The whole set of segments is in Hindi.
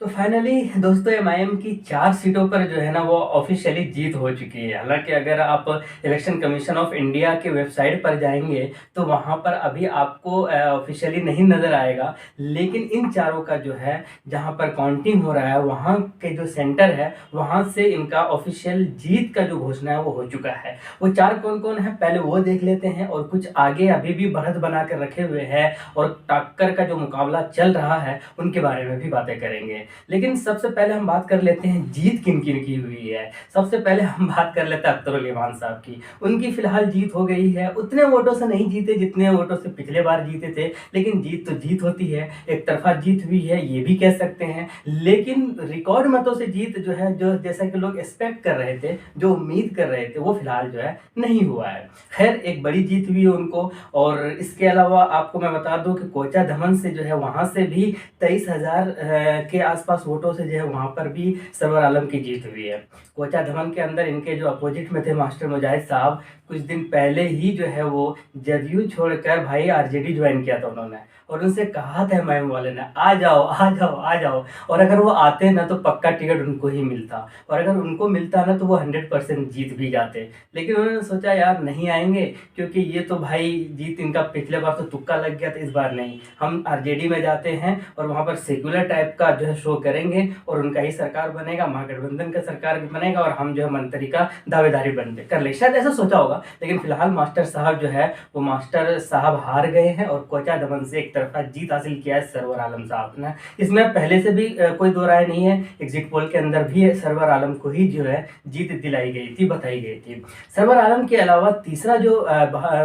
तो फाइनली दोस्तों एमआईएम की 4 सीटों पर जो है ना वो ऑफ़िशियली जीत हो चुकी है। हालाँकि अगर आप इलेक्शन कमीशन ऑफ इंडिया के वेबसाइट पर जाएँगे तो वहाँ पर अभी आपको ऑफ़िशियली नहीं नज़र आएगा। लेकिन इन चारों का जो है जहाँ पर काउंटिंग हो रहा है वहाँ के जो सेंटर है वहाँ से इनका ऑफ़िशियल जीत का जो घोषणा है वो हो चुका है। वो 4 कौन-कौन है पहले वो देख लेते हैं और कुछ आगे अभी भी बढ़त बना कर रखे हुए हैं और टक्कर का जो मुकाबला चल रहा है उनके बारे में भी बातें करेंगे। लेकिन सबसे पहले हम बात कर लेते हैं जीत किन-किन की हुई है। सबसे पहले हम बात कर लेते हैं अख्तर उल इमान साहब की। उनकी फ़िलहाल जीत हो गई है, उतने वोटों से नहीं जीते जितने वोटों से पिछले बार जीते थे, लेकिन जीत तो जीत होती है, एक तरफ़ा जीत हुई है ये भी कह सकते हैं। लेकिन रिकॉर्ड मतों से जीत जो है, जो जैसा कि लोग एक्सपेक्ट कर रहे थे, जो उम्मीद कर रहे थे, वो फ़िलहाल जो है नहीं हुआ है। ख़ैर एक बड़ी जीत हुई है उनको और इसके अलावा आपको मैं बता दूँ कि कोचा धमन से जो है वहाँ से भी 23,000 के आसपास वोटों से जो है वहाँ पर भी सरवर आलम की जीत हुई है। कोचा धमन के अंदर इनके जो अपोजिट में थे मास्टर मुजाहिद साहब, कुछ दिन पहले ही जो है वो जदयू छोड़कर भाई आरजेडी ज्वाइन किया था उन्होंने और उनसे कहा था एमआईएम वाले ने आ जाओ, आ जाओ, आ जाओ और अगर वो आते ना तो पक्का टिकट उनको ही मिलता और अगर उनको मिलता ना तो वो 100% जीत भी जाते। लेकिन उन्होंने सोचा यार नहीं आएँगे क्योंकि ये तो भाई जीत इनका पिछले बार तो तुक्का लग गया था, इस बार नहीं। हम आरजेडी में जाते हैं और वहाँ पर सेक्युलर टाइप का जो है शो करेंगे और उनका ही सरकार बनेगा, महागठबंधन का सरकार भी बनेगा और हम जो है मंत्री का दावेदारी बन कर ले। शायद ऐसा सोचा होगा, लेकिन फिलहाल मास्टर साहब जो है वो मास्टर साहब हार गए हैं और कोचा दमन से एक तरफा जीत हासिल किया है सरवर आलम साहब ने। इसमें पहले से भी कोई दो राय नहीं है, एग्जिट पोल के अंदर भी सरवर आलम को ही जो है जीत दिलाई गई थी, बताई गई थी। सरवर आलम के अलावा तीसरा जो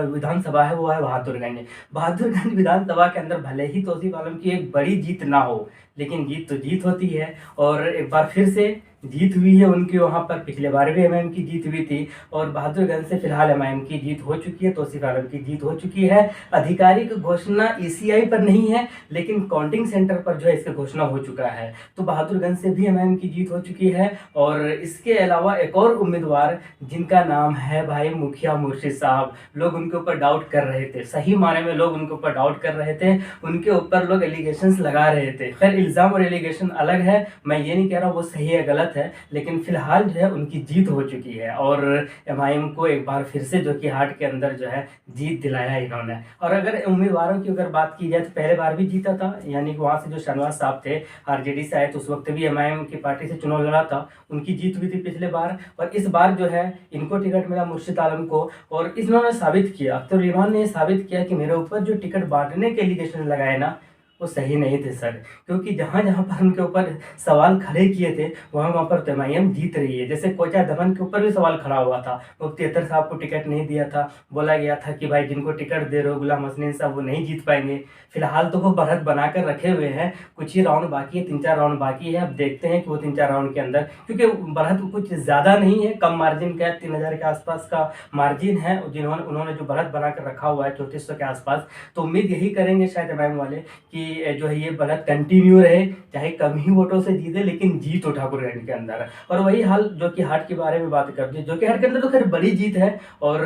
विधानसभा है वो है बहादुरगंज। बहादुरगंज विधानसभा के अंदर भले ही तौसीफ आलम की एक बड़ी जीत ना हो, लेकिन जीत तो जीत होती है और एक बार फिर से जीत हुई है उनकी वहाँ पर। पिछले बार भी एमआईएम की जीत हुई थी और बहादुरगंज से फिलहाल एमआईएम की जीत हो चुकी है, तौसीफ आलम की जीत हो चुकी है। आधिकारिक घोषणा ईसीआई पर नहीं है, लेकिन काउंटिंग सेंटर पर जो है इसका घोषणा हो चुका है। तो बहादुरगंज से भी एमआईएम की जीत हो चुकी है और इसके अलावा एक और उम्मीदवार जिनका नाम है भाई मुखिया मुर्शिद साहब, लोग उनके ऊपर डाउट कर रहे थे, सही मायने में लोग उनके ऊपर डाउट कर रहे थे, उनके ऊपर लोग एलिगेशंस लगा रहे थे। खैर इल्ज़ाम और एलिगेशन अलग है, मैं ये नहीं कह रहा वो सही है गलत है, लेकिन फिलहाल जो है उनकी जीत हो चुकी है और एमआईएम को एक बार फिर से जो कि हार्ट के अंदर जो है जीत दिलाया इन्होंने। और अगर उम्मीदवारों की अगर बात की जाए तो पहले बार भी जीता था, यानी कि वहाँ से जो शहनवाज साहब थे आरजेडी से आए तो उस वक्त भी एमआईएम की पार्टी से चुनाव लड़ा था, उनकी जीत हुई थी पिछले बार और इस बार जो है इनको टिकट मिला मुर्शिद आलम को और इन्होंने साबित किया, अख्तर उल इमान ने साबित किया कि मेरे ऊपर जो टिकट बांटने के एलिगेशन लगाए ना वो सही नहीं थे सर, क्योंकि जहाँ-जहाँ पर उनके ऊपर सवाल खड़े किए थे वहाँ-वहाँ पर तो एमआईएम जीत रही है। जैसे कोचा दमन के ऊपर भी सवाल खड़ा हुआ था, मुफ्ती अत्तर साहब को टिकट नहीं दिया था, बोला गया था कि भाई जिनको टिकट दे रहे हो गुलाम हसनैन साहब वो नहीं जीत पाएंगे। फिलहाल तो वो बढ़त बनाकर रखे हुए हैं, कुछ ही राउंड बाकी है, 3-4 राउंड बाकी है। अब देखते हैं कि वो 3-4 राउंड के अंदर, क्योंकि बढ़त कुछ ज़्यादा नहीं है, कम मार्जिन का है, 3000 के आसपास का मार्जिन है उन्होंने जो बढ़त बनाकर रखा हुआ है 3400 के आसपास। तो उम्मीद यही करेंगे शायद एमआईएम वाले कि जो है ये बढ़त कंटिन्यू रहे, चाहे कम ही वोटों से जीते लेकिन जीत हो ठाकुरगंज के अंदर। और वही हाल जो कि हाट के बारे में बात कर दी, जो कि हाट के अंदर तो खैर बड़ी जीत है और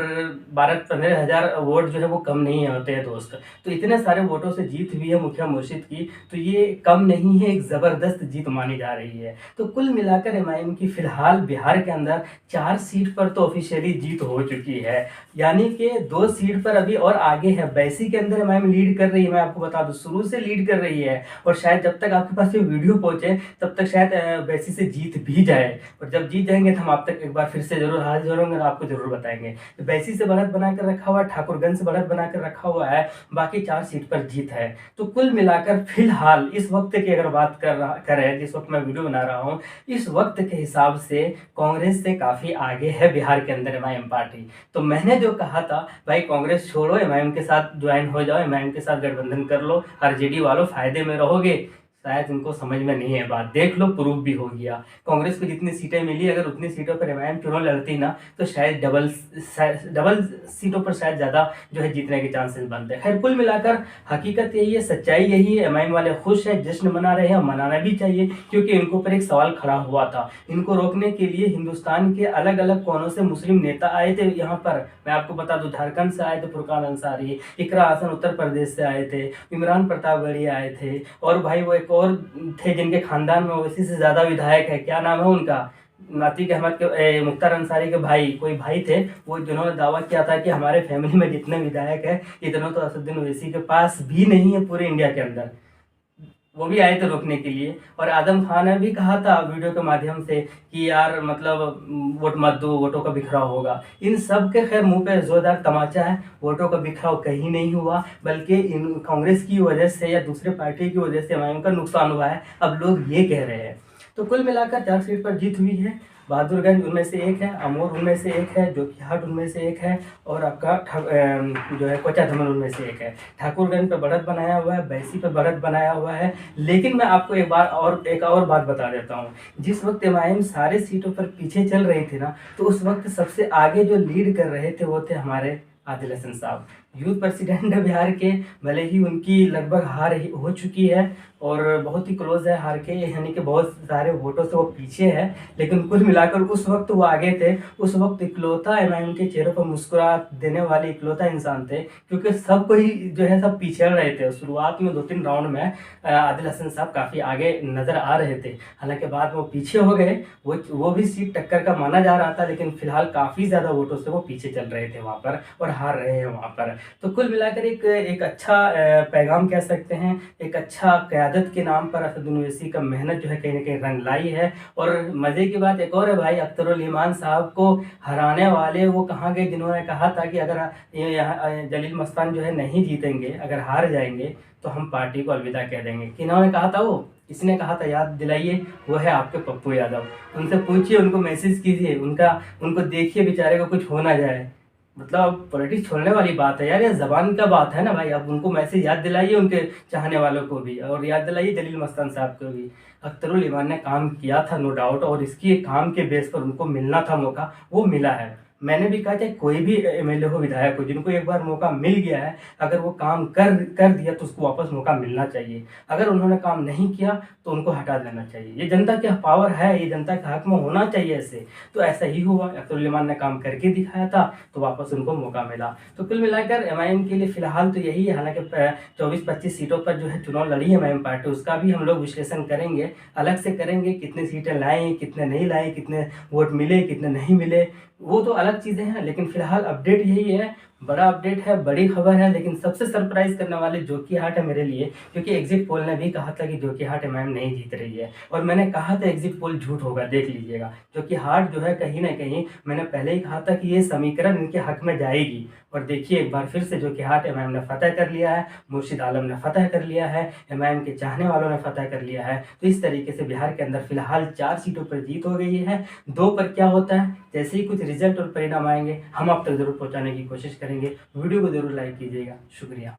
12-15 हज़ार वोट जो है वो कम नहीं होते हैं दोस्त। तो इतने सारे वोटों से जीत हुई है मुखिया मुर्शिद की, तो ये कम नहीं है, एक ज़बरदस्त जीत मानी जा रही है। तो कुल मिलाकर एमआईएम की फिलहाल बिहार के अंदर 4 सीट पर तो ऑफिशियली जीत हो चुकी है, यानी कि 2 सीट पर अभी और आगे है। बैसी के अंदर एमआईएम लीड कर रही है, मैं आपको बता दूं शुरू से लीड कर रही है और शायद जब तक आपके पास ये वीडियो पहुंचे तब तक शायद बैसी से जीत भी जाए और जब जीत जाएंगे तो हम आप तक एक बार फिर से जरूर हाजिर होंगे और आपको जरूर बताएंगे। तो बैसी से बढ़त बनाकर रखा हुआ है, ठाकुरगंज से बढ़त बनाकर रखा हुआ है, बाकी 4 सीट पर जीत है। तो कुल मिलाकर फिलहाल इस वक्त की अगर बात करें जिस वक्त मैं वीडियो बना रहा हूँ, इस वक्त के हिसाब से कांग्रेस से काफी आगे है बिहार के अंदर एमआईएम पार्टी। तो मैंने जो कहा था भाई कांग्रेस छोड़ो, एमआईएम के साथ ज्वाइन हो जाओ, एमआईएम के साथ गठबंधन कर लो, आरजेडी वालों फायदे में रहोगे, शायद उनको समझ में नहीं है बात। देख लो प्रूफ भी हो गया। कांग्रेस को जितनी सीटें मिली, अगर उतनी सीटों पर एमआईएम चुनाव लड़ती ना तो शायद डबल सीटों पर शायद ज़्यादा जो है जीतने के चांसेस बनते हैं। खैर कुल मिलाकर हकीकत यही है, सच्चाई यही है, एमआईएम वाले खुश है, जश्न मना रहे हैं, मनाना भी चाहिए क्योंकि इनके ऊपर एक सवाल खड़ा हुआ था। इनको रोकने के लिए हिंदुस्तान के अलग अलग कोनों से मुस्लिम नेता आए थे यहाँ पर। मैं आपको बता दूं झारखंड से आए थे फुरकान अंसारी, इकरा हसन उत्तर प्रदेश से आए थे, इमरान प्रतापगढ़ी आए थे और भाई वो एक एक और थे जिनके खानदान में ओवैसी से ज़्यादा विधायक है, क्या नाम है उनका? नातिक अहमद के मुख्तार अंसारी के भाई, कोई भाई थे, वो जिन्होंने दावा किया था कि हमारे फैमिली में जितने विधायक हैं, इतने तो असदुद्दीन ओवैसी के पास भी नहीं है पूरे इंडिया के अंदर। वो भी आए थे रोकने के लिए। और आदम खान ने भी कहा था वीडियो के माध्यम से कि यार मतलब वोट मत दो, वोटों का बिखराव होगा। इन सब के खैर मुंह पे जोरदार तमाचा है, वोटों का बिखराव कहीं नहीं हुआ, बल्कि इन कांग्रेस की वजह से या दूसरे पार्टी की वजह से एमआईएम का नुकसान हुआ है, अब लोग ये कह रहे हैं। तो कुल मिलाकर 4 सीट पर जीत हुई है। बहादुरगंज उनमें से एक है, अमोर उनमें से एक है, जोकीहाट उनमें से एक है, और आपका जो है कोचा धमन उनमें से एक है। ठाकुरगंज पे बढ़त बनाया हुआ है, बैसी पे बढ़त बनाया हुआ है। लेकिन मैं आपको एक और बात बता देता हूँ। जिस वक्त एमआईएम सारे सीटों पर पीछे चल रही थी ना, तो उस वक्त सबसे आगे जो लीड कर रहे थे वो थे हमारे आदिल हसन साहब, यूथ प्रेसिडेंट है बिहार के। भले ही उनकी लगभग हार हो चुकी है और बहुत ही क्लोज है हार के, यानी कि बहुत सारे वोटों से वो पीछे है, लेकिन कुल मिलाकर उस वक्त वो आगे थे। उस वक्त इकलौता एमआईएम के चेहरों पर मुस्कुराहट देने वाले इकलौता इंसान थे, क्योंकि सब कोई जो है सब पीछे रहे थे। शुरुआत में 2-3 राउंड में आदिल हसन साहब काफ़ी आगे नज़र आ रहे थे, हालांकि बाद में वो पीछे हो गए। वो भी सीट टक्कर का माना जा रहा था, लेकिन फिलहाल काफ़ी ज़्यादा वोटों से वो पीछे चल रहे थे वहाँ पर और हार रहे हैं वहाँ पर। तो कुल मिलाकर एक अच्छा पैगाम कह सकते हैं, एक अच्छा क़यादत के नाम पर असदुद्दीन ओवैसी का मेहनत जो है कहीं ना कहीं रंग लाई है। और मज़े की बात एक और है भाई, अख्तरुल ईमान साहब को हराने वाले वो कहाँ गए जिन्होंने कहा था कि अगर यहाँ जलील मस्तान जो है नहीं जीतेंगे, अगर हार जाएंगे तो हम पार्टी को अलविदा कह देंगे। किन्होंने कहा था वो? इसने कहा था, याद दिलाइए, वो है आपके पप्पू यादव। उनसे पूछिए, उनको मैसेज कीजिए, उनको देखिए बेचारे को कुछ हो ना जाए। मतलब पॉलिटिक्स छोड़ने वाली बात है यार, ये जबान का बात है ना भाई। अब उनको मैसेज याद दिलाइए, उनके चाहने वालों को भी, और याद दिलाइए जलील मस्तान साहब को भी। अख्तरुल ईमान ने काम किया था नो डाउट, और इसकी काम के बेस पर उनको मिलना था मौका, वो मिला है। मैंने भी कहा कि कोई भी एमएलए हो, विधायक हो, जिनको एक बार मौका मिल गया है, अगर वो काम कर दिया तो उसको वापस मौका मिलना चाहिए। अगर उन्होंने काम नहीं किया तो उनको हटा देना चाहिए। ये जनता का पावर है, ये जनता के हक में होना चाहिए ऐसे। तो ऐसा ही हुआ, अख्तरुल ईमान ने काम करके दिखाया था, तो वापस उनको मौका मिला। तो कुल मिलाकर एमआईएम के लिए फिलहाल तो यही है। हालांकि 24-25 सीटों पर जो है चुनाव लड़ी है एमआईएम पार्टी, उसका भी हम लोग विश्लेषण करेंगे, अलग से करेंगे, कितनी सीटें लाएँ, कितने नहीं लाएँ, कितने वोट मिले, कितने नहीं मिले, वो तो अलग चीज़ें हैं। लेकिन फिलहाल अपडेट यही है, बड़ा अपडेट है, बड़ी खबर है। लेकिन सबसे सरप्राइज करने वाले जोकीहाट है मेरे लिए, क्योंकि एग्जिट पोल ने भी कहा था कि जोकीहाट एमआईएम नहीं जीत रही है, और मैंने कहा था एग्जिट पोल झूठ होगा, देख लीजिएगा। जोकीहाट जो है कहीं ना कहीं, मैंने पहले ही कहा था कि ये समीकरण इनके हक में जाएगी, और देखिए एक बार फिर से जोकीहाट एमआईएम ने फतह कर लिया है, मुर्शिद आलम ने फतह कर लिया है, एमआईएम के चाहने वालों ने फतह कर लिया है। तो इस तरीके से बिहार के अंदर फिलहाल 4 सीटों पर जीत हो गई है। 2 पर क्या होता है, जैसे ही कुछ रिजल्ट और परिणाम आएंगे हम आप तक जरूर पहुंचाने की कोशिश करेंगे। वीडियो को जरूर लाइक कीजिएगा। शुक्रिया।